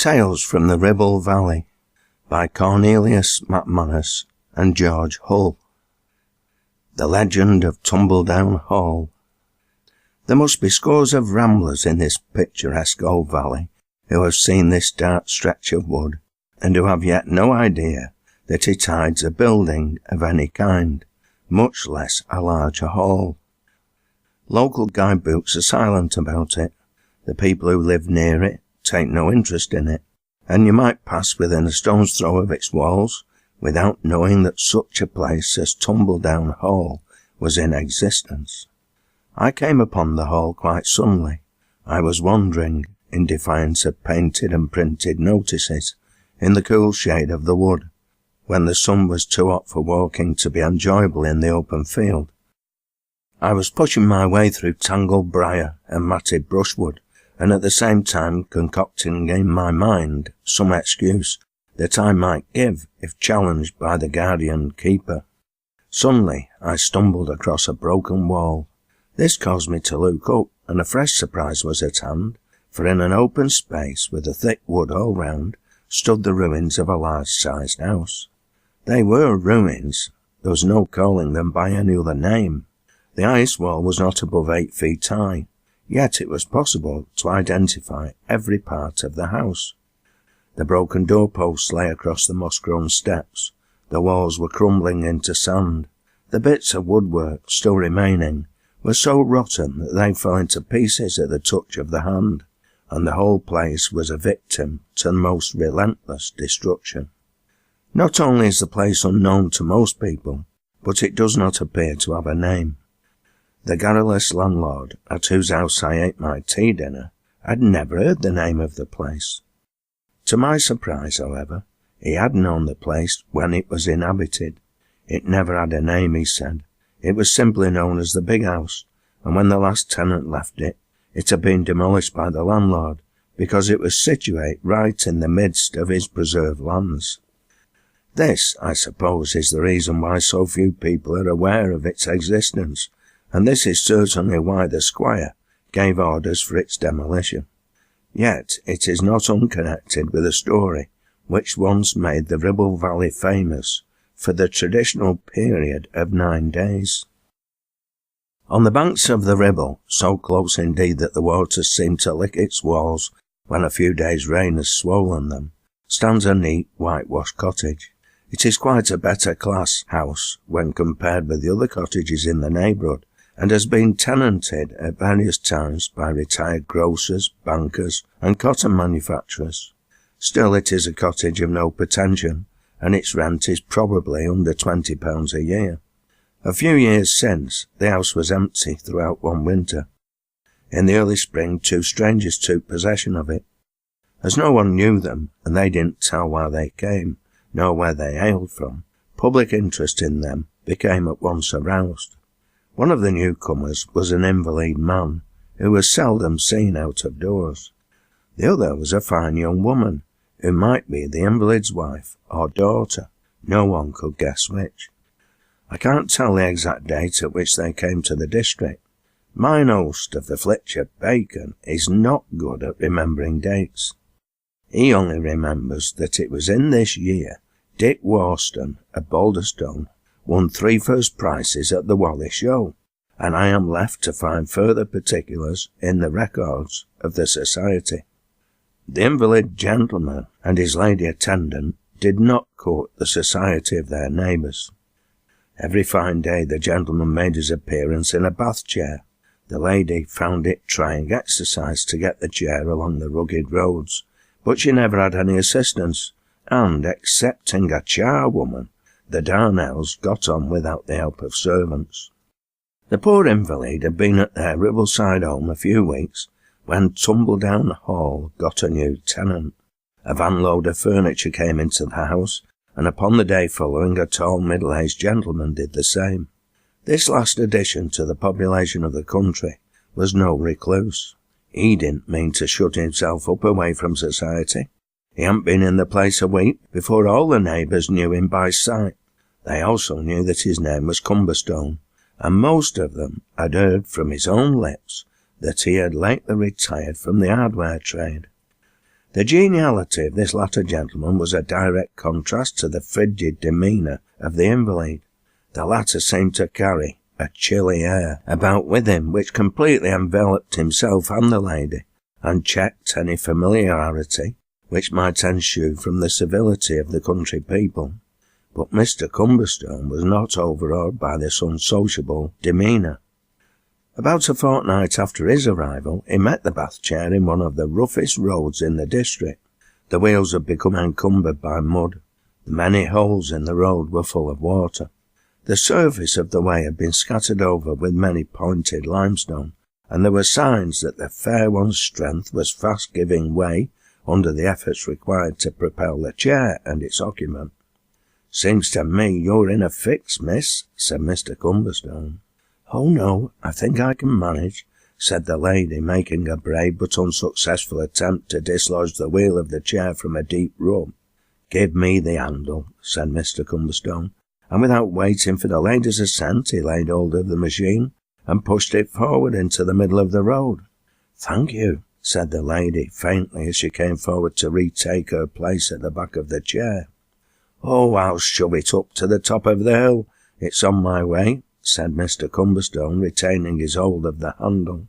Tales from the Ribble Valley by Cornelius MacManus and George Hull. The Legend of Tumbledown Hall. There must be scores of ramblers in this picturesque old valley who have seen this dark stretch of wood, and who have yet no idea that it hides a building of any kind, much less a larger hall. Local guidebooks are silent about it. The people who live near it take no interest in it, and you might pass within a stone's throw of its walls without knowing that such a place as Tumbledown Hall was in existence. I came upon the hall quite suddenly. I was wandering, in defiance of painted and printed notices, in the cool shade of the wood, when the sun was too hot for walking to be enjoyable in the open field. I was pushing my way through tangled briar and matted brushwood, and at the same time concocting in my mind some excuse that I might give if challenged by the guardian keeper. Suddenly I stumbled across a broken wall. This caused me to look up, and a fresh surprise was at hand, for in an open space with a thick wood all round stood the ruins of a large-sized house. They were ruins. There was no calling them by any other name. The ice wall was not above 8 feet high, yet it was possible to identify every part of the house. The broken doorposts lay across the moss-grown steps. The walls were crumbling into sand. The bits of woodwork still remaining were so rotten that they fell into pieces at the touch of the hand, and the whole place was a victim to the most relentless destruction. Not only is the place unknown to most people, but it does not appear to have a name. The garrulous landlord, at whose house I ate my tea dinner, had never heard the name of the place. To my surprise, however, he had known the place when it was inhabited. It never had a name, he said. It was simply known as the Big House, and when the last tenant left it, it had been demolished by the landlord, because it was situate right in the midst of his preserved lands. This, I suppose, is the reason why so few people are aware of its existence, and this is certainly why the squire gave orders for its demolition. Yet it is not unconnected with a story which once made the Ribble Valley famous for the traditional period of 9 days. On the banks of the Ribble, so close indeed that the waters seem to lick its walls when a few days' rain has swollen them, stands a neat whitewashed cottage. It is quite a better class house when compared with the other cottages in the neighbourhood, and has been tenanted at various times by retired grocers, bankers, and cotton manufacturers. Still, it is a cottage of no pretension, and its rent is probably under £20 a year. A few years since, the house was empty throughout one winter. In the early spring, 2 strangers took possession of it. As no one knew them, and they didn't tell why they came, nor where they hailed from, public interest in them became at once aroused. One of the newcomers was an invalid man, who was seldom seen out of doors. The other was a fine young woman, who might be the invalid's wife or daughter. No one could guess which. I can't tell the exact date at which they came to the district. Mine host of the Flitcher Bacon is not good at remembering dates. He only remembers that it was in this year Dick Worston of Balderstone won 3 first prizes at the Whalley Show, and I am left to find further particulars in the records of the society. The invalid gentleman and his lady attendant did not court the society of their neighbours. Every fine day the gentleman made his appearance in a bath chair. The lady found it trying exercise to get the chair along the rugged roads, but she never had any assistance, and, excepting a charwoman, the Darnells got on without the help of servants. The poor invalid had been at their Ribbleside home a few weeks when Tumbledown Hall got a new tenant. A van-load of furniture came into the house, and upon the day following a tall middle-aged gentleman did the same. This last addition to the population of the country was no recluse. He didn't mean to shut himself up away from society. He hadn't been in the place a week before all the neighbours knew him by sight. They also knew that his name was Cumberstone, and most of them had heard from his own lips that he had lately retired from the hardware trade. The geniality of this latter gentleman was a direct contrast to the frigid demeanour of the invalid. The latter seemed to carry a chilly air about with him which completely enveloped himself and the lady, and checked any familiarity which might ensue from the civility of the country people. But Mr. Cumberstone was not overawed by this unsociable demeanour. About a fortnight after his arrival, he met the bath chair in one of the roughest roads in the district. The wheels had become encumbered by mud. The many holes in the road were full of water. The surface of the way had been scattered over with many pointed limestone, and there were signs that the fair one's strength was fast giving way under the efforts required to propel the chair and its occupant. "Seems to me you're in a fix, miss," said Mr. Cumberstone. "Oh, no, I think I can manage," said the lady, making a brave but unsuccessful attempt to dislodge the wheel of the chair from a deep rut. "Give me the handle," said Mr. Cumberstone, and without waiting for the lady's assent, he laid hold of the machine and pushed it forward into the middle of the road. "Thank you," said the lady faintly as she came forward to retake her place at the back of the chair. "Oh, I'll shove it up to the top of the hill. It's on my way," said Mr. Cumberstone, retaining his hold of the handle.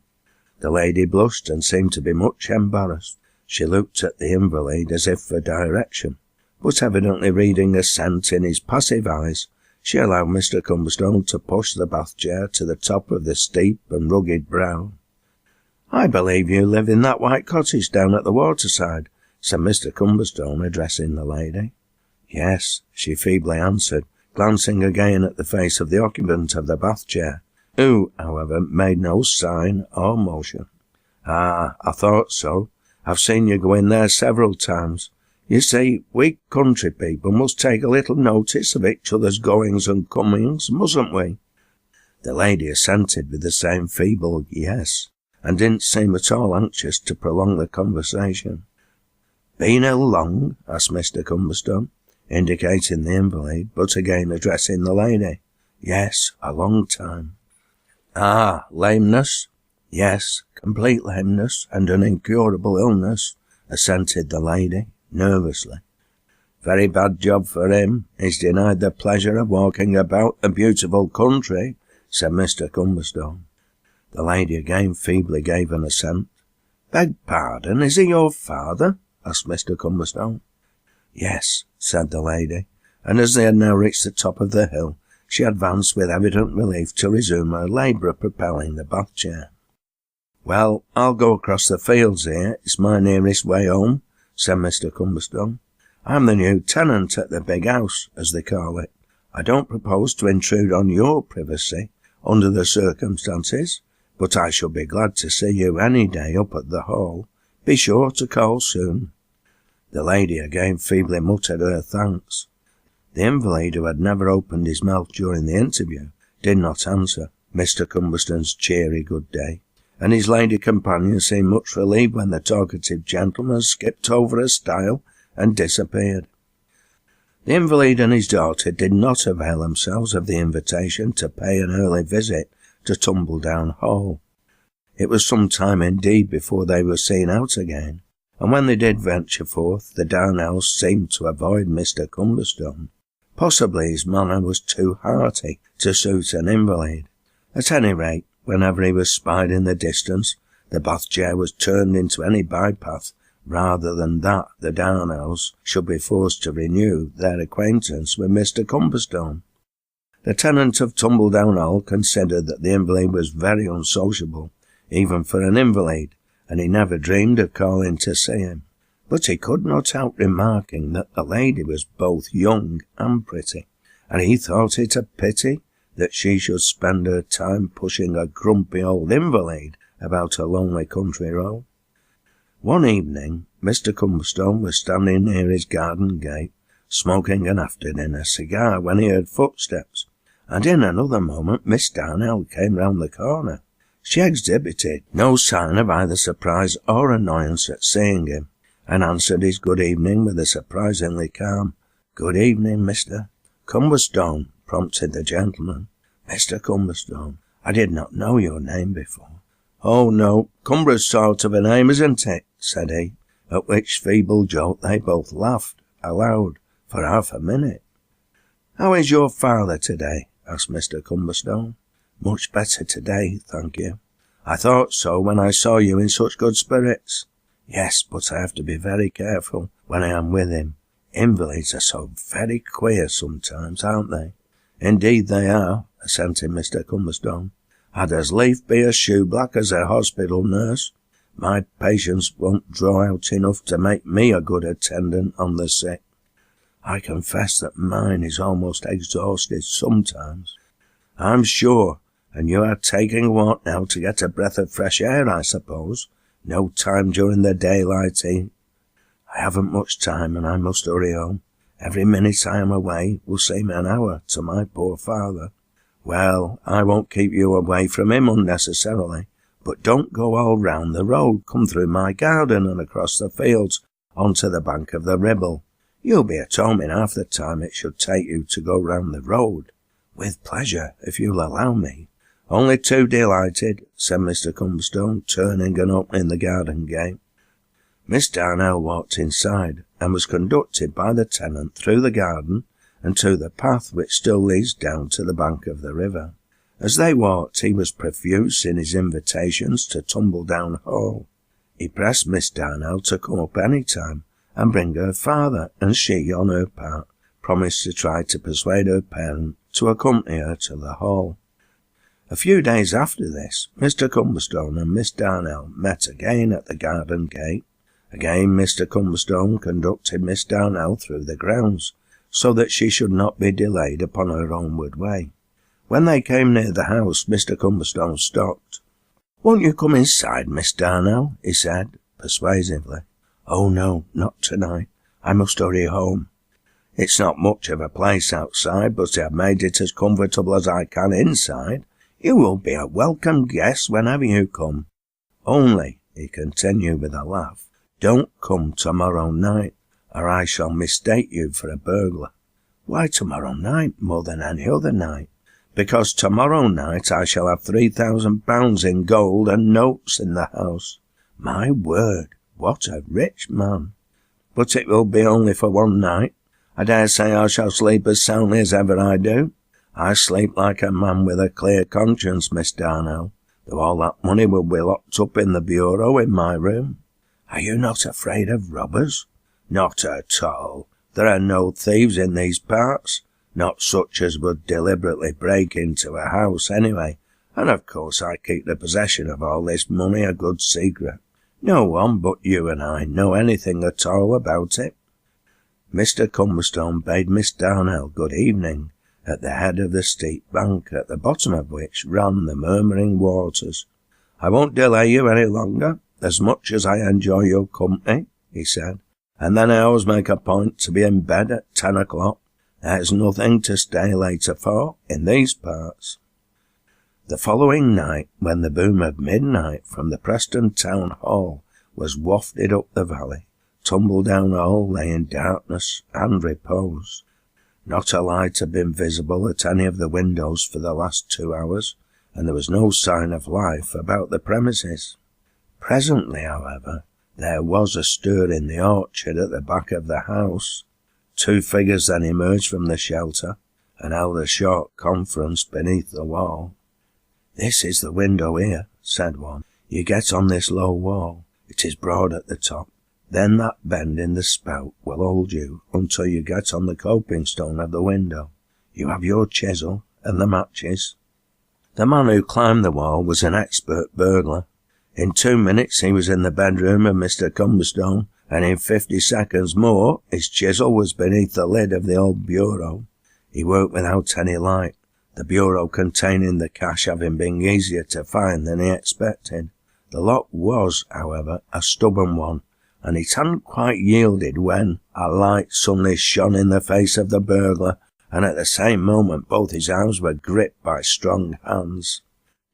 The lady blushed and seemed to be much embarrassed. She looked at the invalid as if for direction, but evidently reading assent in his passive eyes, she allowed Mr. Cumberstone to push the bath chair to the top of the steep and rugged brow. "I believe you live in that white cottage down at the waterside," said Mr. Cumberstone, addressing the lady. "Yes," she feebly answered, glancing again at the face of the occupant of the bath chair, who, however, made no sign or motion. "Ah, I thought so. I've seen you go in there several times. You see, we country people must take a little notice of each other's goings and comings, mustn't we?" The lady assented with the same feeble yes, and didn't seem at all anxious to prolong the conversation. "Been ill long?" asked Mr. Cumberstone, indicating the invalid, but again addressing the lady. "Yes, a long time." "Ah, lameness?" "Yes, complete lameness and an incurable illness," assented the lady, nervously. "Very bad job for him. He's denied the pleasure of walking about the beautiful country," said Mr. Cumberstone. The lady again feebly gave an assent. "Beg pardon, is he your father?" asked Mr. Cumberstone. "Yes," said the lady, and as they had now reached the top of the hill, she advanced with evident relief to resume her labour of propelling the bath chair. "Well, I'll go across the fields here. It's my nearest way home," said Mr. Cumberstone. "I'm the new tenant at the big house, as they call it. I don't propose to intrude on your privacy under the circumstances, but I shall be glad to see you any day up at the Hall. Be sure to call soon." The lady again feebly muttered her thanks. The invalid, who had never opened his mouth during the interview, did not answer Mr. Cumberstone's cheery good day, and his lady companion seemed much relieved when the talkative gentleman skipped over a stile and disappeared. The invalid and his daughter did not avail themselves of the invitation to pay an early visit to Tumbledown Hall. It was some time indeed before they were seen out again, and when they did venture forth, the down house seemed to avoid Mr. Cumberstone. Possibly his manner was too hearty to suit an invalid. At any rate, whenever he was spied in the distance, the bath chair was turned into any bypath rather than that the down house should be forced to renew their acquaintance with Mr. Cumberstone. The tenant of Tumbledown Hall considered that the invalid was very unsociable, even for an invalid, and he never dreamed of calling to see him. But he could not help remarking that the lady was both young and pretty, and he thought it a pity that she should spend her time pushing a grumpy old invalid about a lonely country road. One evening, Mr. Cumberstone was standing near his garden gate, smoking an after-dinner cigar, when he heard footsteps, and in another moment Miss Darnell came round the corner. She exhibited no sign of either surprise or annoyance at seeing him, and answered his good evening with a surprisingly calm "Good evening, Mr. Cumberstone," prompted the gentleman. "Mr. Cumberstone, I did not know your name before." "Oh, no, Cumber's sort of a name, isn't it?" said he, at which feeble joke they both laughed aloud for half a minute. "How is your father today?" asked Mr. Cumberstone. "Much better today, thank you. I thought so when I saw you in such good spirits." "Yes, but I have to be very careful when I am with him. Invalids are so very queer sometimes, aren't they?" "Indeed they are," assented Mr. Cumberstone. "I'd as lief be a shoeblack as a hospital nurse. My patients won't draw out enough to make me a good attendant on the sick. I confess that mine is almost exhausted sometimes." "I'm sure. And you are taking a walk now to get a breath of fresh air, I suppose? No time during the daylight, eh?" "I haven't much time, and I must hurry home. Every minute I am away will seem an hour to my poor father." "Well, I won't keep you away from him unnecessarily. But don't go all round the road. Come through my garden and across the fields onto the bank of the Ribble. You'll be at home in half the time it should take you to go round the road." "With pleasure, if you'll allow me." "Only too delighted," said Mr. Cumberstone, turning and opening the garden gate. Miss Darnell walked inside, and was conducted by the tenant through the garden and to the path which still leads down to the bank of the river. As they walked, he was profuse in his invitations to Tumbledown Hall. He pressed Miss Darnell to come up any time and bring her father, and she, on her part, promised to try to persuade her parent to accompany her to the hall. A few days after this, Mr. Cumberstone and Miss Darnell met again at the garden gate. Again Mr. Cumberstone conducted Miss Darnell through the grounds, so that she should not be delayed upon her homeward way. When they came near the house, Mr. Cumberstone stopped. "Won't you come inside, Miss Darnell?" he said, persuasively. "Oh no, not tonight. I must hurry home. It's not much of a place outside, but I've made it as comfortable as I can inside. You will be a welcome guest whenever you come. Only," he continued with a laugh, "don't come tomorrow night, or I shall mistake you for a burglar." "Why tomorrow night more than any other night?" "Because tomorrow night I shall have £3,000 in gold and notes in the house." "My word, what a rich man!" "But it will be only for one night. I dare say I shall sleep as soundly as ever I do. I sleep like a man with a clear conscience, Miss Darnell, though all that money will be locked up in the bureau in my room." "Are you not afraid of robbers?" "Not at all. There are no thieves in these parts, not such as would deliberately break into a house anyway, and of course I keep the possession of all this money a good secret. No one but you and I know anything at all about it." Mr. Cumberstone bade Miss Darnell good evening at the head of the steep bank, at the bottom of which ran the murmuring waters. "I won't delay you any longer, as much as I enjoy your company," he said, "and then I always make a point to be in bed at 10 o'clock. There's nothing to stay later for in these parts." The following night, when the boom of midnight from the Preston Town Hall was wafted up the valley, Tumbledown Hall lay in darkness and repose. Not a light had been visible at any of the windows for the last 2 hours, and there was no sign of life about the premises. Presently, however, there was a stir in the orchard at the back of the house. 2 figures then emerged from the shelter, and held a short conference beneath the wall. "This is the window here," said one. "You get on this low wall. It is broad at the top. Then that bend in the spout will hold you until you get on the coping stone of the window. You have your chisel and the matches." The man who climbed the wall was an expert burglar. In 2 minutes he was in the bedroom of Mr. Cumberstone, and in 50 seconds more his chisel was beneath the lid of the old bureau. He worked without any light, the bureau containing the cash having been easier to find than he expected. The lock was, however, a stubborn one, and it hadn't quite yielded when a light suddenly shone in the face of the burglar, and at the same moment both his arms were gripped by strong hands.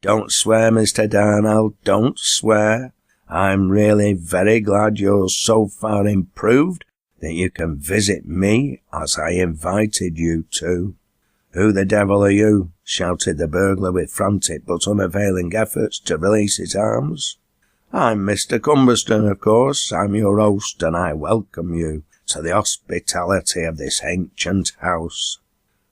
"Don't swear, Mr. Darnell, don't swear. I'm really very glad you're so far improved that you can visit me as I invited you to." "Who the devil are you?" shouted the burglar with frantic but unavailing efforts to release his arms. I'm Mr. Cumberston, of course. I'm your host, and I welcome you to the hospitality of this ancient house.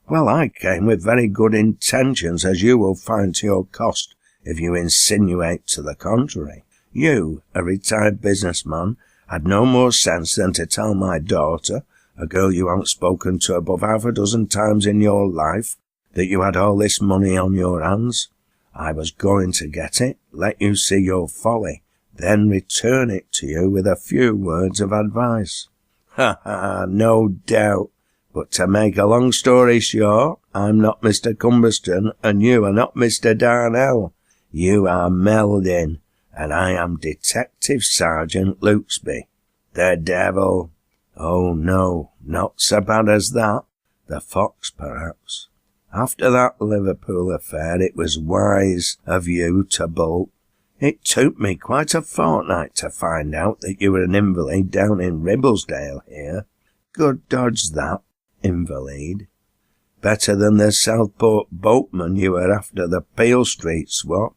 Well, I came with very good intentions, as you will find to your cost if you insinuate to the contrary. You, a retired businessman, had no more sense than to tell my daughter, a girl you haven't spoken to above half a dozen times in your life, that you had all this money on your hands. I was going to get it, let you see your folly, then return it to you with a few words of advice. Ha ha, no doubt. But to make a long story short, I'm not Mr. Cumberston, and you are not Mr. Darnell. You are Meldin, and I am Detective Sergeant Luxby. The devil. Oh no, not so bad as that. The fox, perhaps. After that Liverpool affair, it was wise of you to bolt. It took me quite a fortnight to find out that you were an invalid down in Ribblesdale here. Good dodge that, invalid. Better than the Southport boatman you were after the Peel Street swap.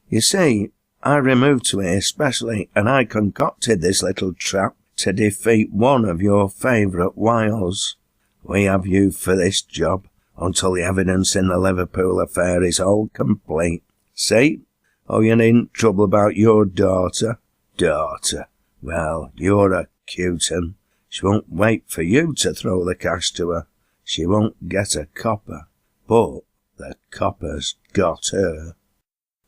You see, I removed to here specially, and I concocted this little trap to defeat one of your favourite wiles. We have you for this job until the evidence in the Liverpool affair is all complete. See? Oh, you needn't trouble about your daughter. Daughter? Well, you're a cute 'un. She won't wait for you to throw the cash to her. She won't get a copper. But the copper's got her.